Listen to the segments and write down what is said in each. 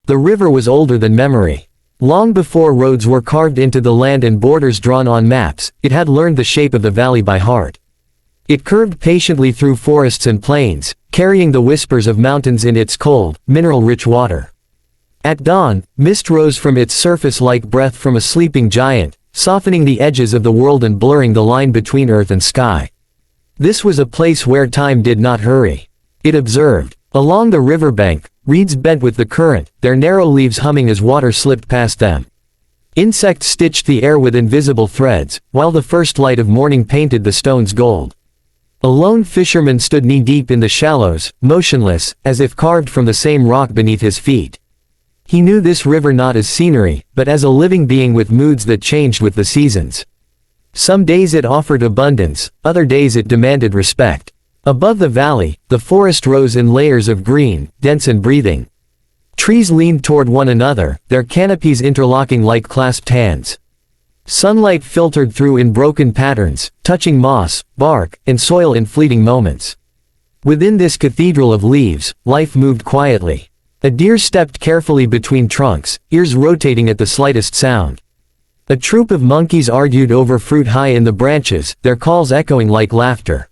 The river was older than memory. Long before roads were carved into the land and borders drawn on maps, it had learned the shape of the valley by heart. It curved patiently through forests and plains, carrying the whispers of mountains in its cold, mineral-rich water. At dawn, mist rose from its surface like breath from a sleeping giant, softening the edges of the world and blurring the line between earth and sky. This was a place where time did not hurry. It observed. Along the riverbank, reeds bent with the current, their narrow leaves humming as water slipped past them. Insects stitched the air with invisible threads, while the first light of morning painted the stones gold. A lone fisherman stood knee-deep in the shallows, motionless, as if carved from the same rock beneath his feet. He knew this river not as scenery, but as a living being with moods that changed with the seasons. Some days it offered abundance, other days it demanded respect. Above the valley, the forest rose in layers of green, dense and breathing. Trees leaned toward one another, their canopies interlocking like clasped hands. Sunlight filtered through in broken patterns, touching moss, bark, and soil in fleeting moments. Within this cathedral of leaves, life moved quietly. A deer stepped carefully between trunks, ears rotating at the slightest sound. A troop of monkeys argued over fruit high in the branches, their calls echoing like laughter.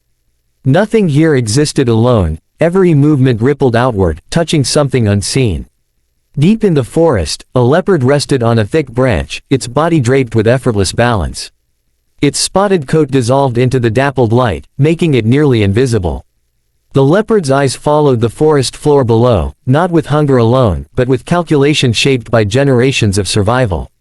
Nothing here existed alone, every movement rippled outward, touching something unseen. Deep in the forest, a leopard rested on a thick branch, its body draped with effortless balance. Its spotted coat dissolved into the dappled light, making it nearly invisible. The leopard's eyes followed the forest floor below, not with hunger alone, but with calculation shaped by generations of survival.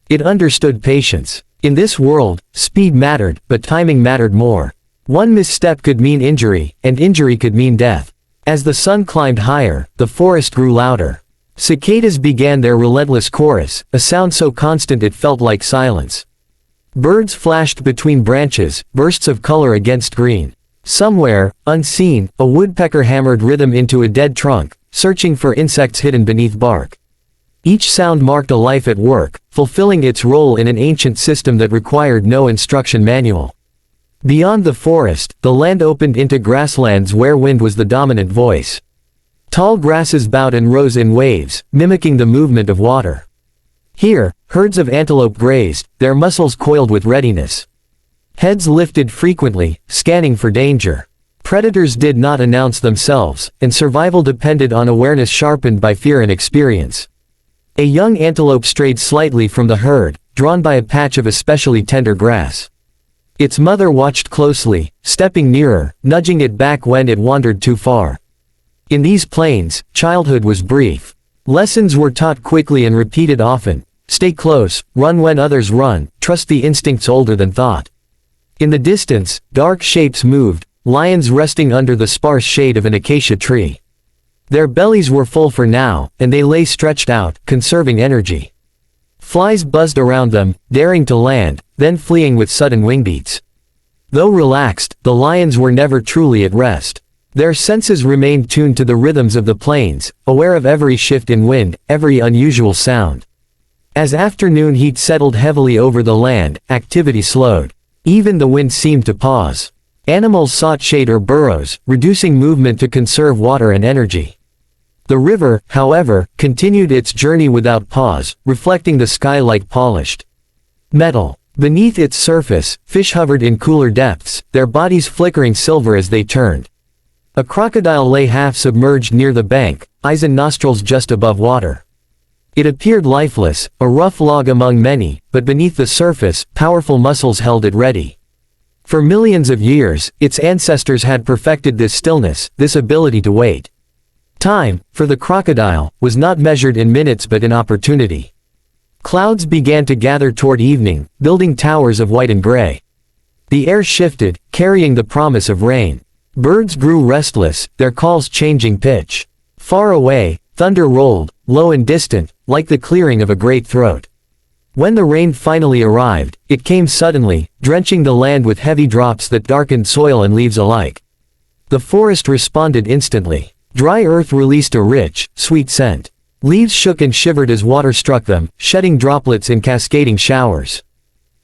It understood patience. In this world, speed mattered, but timing mattered more. One misstep could mean injury, and injury could mean death. As the sun climbed higher, the forest grew louder. Cicadas began their relentless chorus, a sound so constant it felt like silence. Birds flashed between branches, bursts of color against green. Somewhere, unseen, a woodpecker hammered rhythm into a dead trunk, searching for insects hidden beneath bark. Each sound marked a life at work, fulfilling its role in an ancient system that required no instruction manual. Beyond the forest, the land opened into grasslands where wind was the dominant voice. Tall grasses bowed and rose in waves, mimicking the movement of water. Here, herds of antelope grazed, their muscles coiled with readiness. Heads lifted frequently, scanning for danger. Predators did not announce themselves, and survival depended on awareness sharpened by fear and experience. A young antelope strayed slightly from the herd, drawn by a patch of especially tender grass. Its mother watched closely, stepping nearer, nudging it back when it wandered too far. In these plains, childhood was brief. Lessons were taught quickly and repeated often. Stay close, run when others run, trust the instincts older than thought. In the distance, dark shapes moved, lions resting under the sparse shade of an acacia tree. Their bellies were full for now, and they lay stretched out, conserving energy. Flies buzzed around them, daring to land, then fleeing with sudden wingbeats. Though relaxed, the lions were never truly at rest. Their senses remained tuned to the rhythms of the plains, aware of every shift in wind, every unusual sound. As afternoon heat settled heavily over the land, activity slowed. Even the wind seemed to pause. Animals sought shade or burrows, reducing movement to conserve water and energy. The river, however, continued its journey without pause, reflecting the sky like polished metal. Beneath its surface, fish hovered in cooler depths, their bodies flickering silver as they turned. A crocodile lay half-submerged near the bank, eyes and nostrils just above water. It appeared lifeless, a rough log among many, but beneath the surface, powerful muscles held it ready. For millions of years, its ancestors had perfected this stillness, this ability to wait. Time, for the crocodile, was not measured in minutes but in opportunity. Clouds began to gather toward evening, building towers of white and gray. The air shifted, carrying the promise of rain. Birds grew restless, their calls changing pitch. Far away, thunder rolled, low and distant, like the clearing of a great throat. When the rain finally arrived, it came suddenly, drenching the land with heavy drops that darkened soil and leaves alike. The forest responded instantly. Dry earth released a rich, sweet scent. Leaves shook and shivered as water struck them, shedding droplets in cascading showers.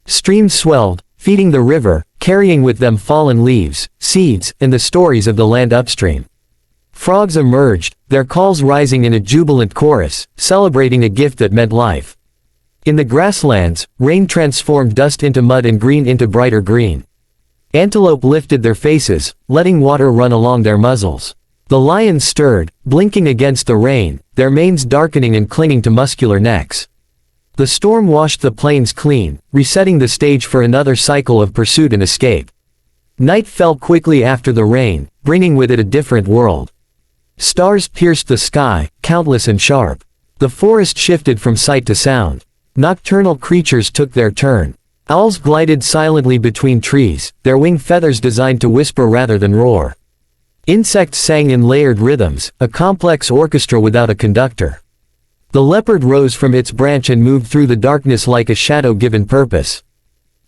Streams swelled, feeding the river, carrying with them fallen leaves, seeds, and the stories of the land upstream. Frogs emerged, their calls rising in a jubilant chorus, celebrating a gift that meant life. In the grasslands, rain transformed dust into mud and green into brighter green. Antelope lifted their faces, letting water run along their muzzles. The lions stirred, blinking against the rain, their manes darkening and clinging to muscular necks. The storm washed the plains clean, resetting the stage for another cycle of pursuit and escape. Night fell quickly after the rain, bringing with it a different world. Stars pierced the sky, countless and sharp. The forest shifted from sight to sound. Nocturnal creatures took their turn. Owls glided silently between trees, their wing feathers designed to whisper rather than roar. Insects sang in layered rhythms, a complex orchestra without a conductor. The leopard rose from its branch and moved through the darkness like a shadow given purpose.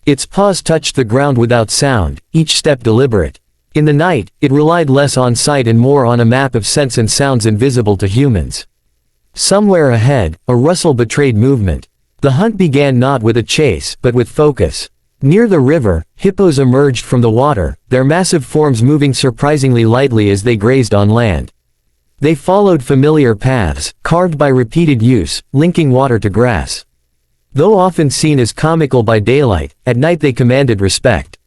Its paws touched the ground without sound, each step deliberate. In the night, it relied less on sight and more on a map of scents and sounds invisible to humans. Somewhere ahead, a rustle betrayed movement. The hunt began not with a chase, but with focus. Near the river, hippos emerged from the water, their massive forms moving surprisingly lightly as they grazed on land. They followed familiar paths, carved by repeated use, linking water to grass. Though often seen as comical by daylight, at night they commanded respect.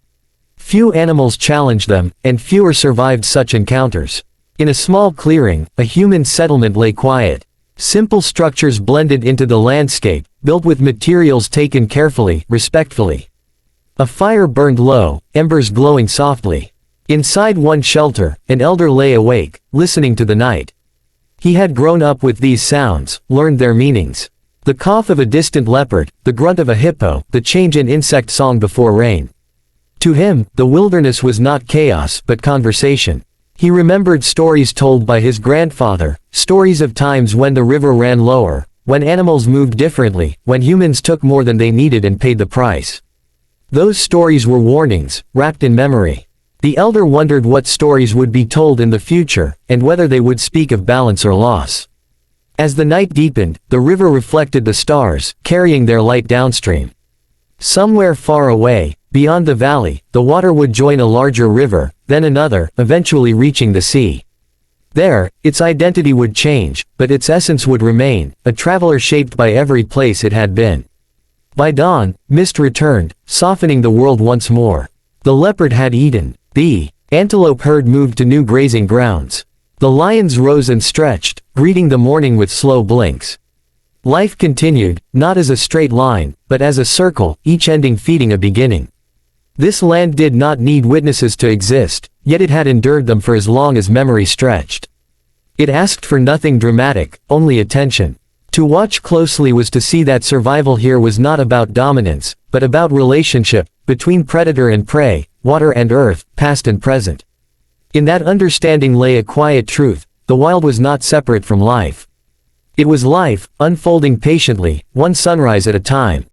Few animals challenged them, and fewer survived such encounters. In a small clearing, a human settlement lay quiet. Simple structures blended into the landscape, built with materials taken carefully, respectfully. A fire burned low, embers glowing softly. Inside one shelter, an elder lay awake, listening to the night. He had grown up with these sounds, learned their meanings. The cough of a distant leopard, the grunt of a hippo, the change in insect song before rain. To him, the wilderness was not chaos, but conversation. He remembered stories told by his grandfather, stories of times when the river ran lower, when animals moved differently, when humans took more than they needed and paid the price. Those stories were warnings, wrapped in memory. The elder wondered what stories would be told in the future, and whether they would speak of balance or loss. As the night deepened, the river reflected the stars, carrying their light downstream. Somewhere far away, beyond the valley, the water would join a larger river, then another, eventually reaching the sea. There, its identity would change, but its essence would remain, a traveler shaped by every place it had been. By dawn, mist returned, softening the world once more. The leopard had eaten. The antelope herd moved to new grazing grounds. The lions rose and stretched, greeting the morning with slow blinks. Life continued, not as a straight line, but as a circle, each ending feeding a beginning. This land did not need witnesses to exist, yet it had endured them for as long as memory stretched. It asked for nothing dramatic, only attention. To watch closely was to see that survival here was not about dominance, but about relationship, between predator and prey, water and earth, past and present. In that understanding lay a quiet truth: the wild was not separate from life. It was life, unfolding patiently, one sunrise at a time.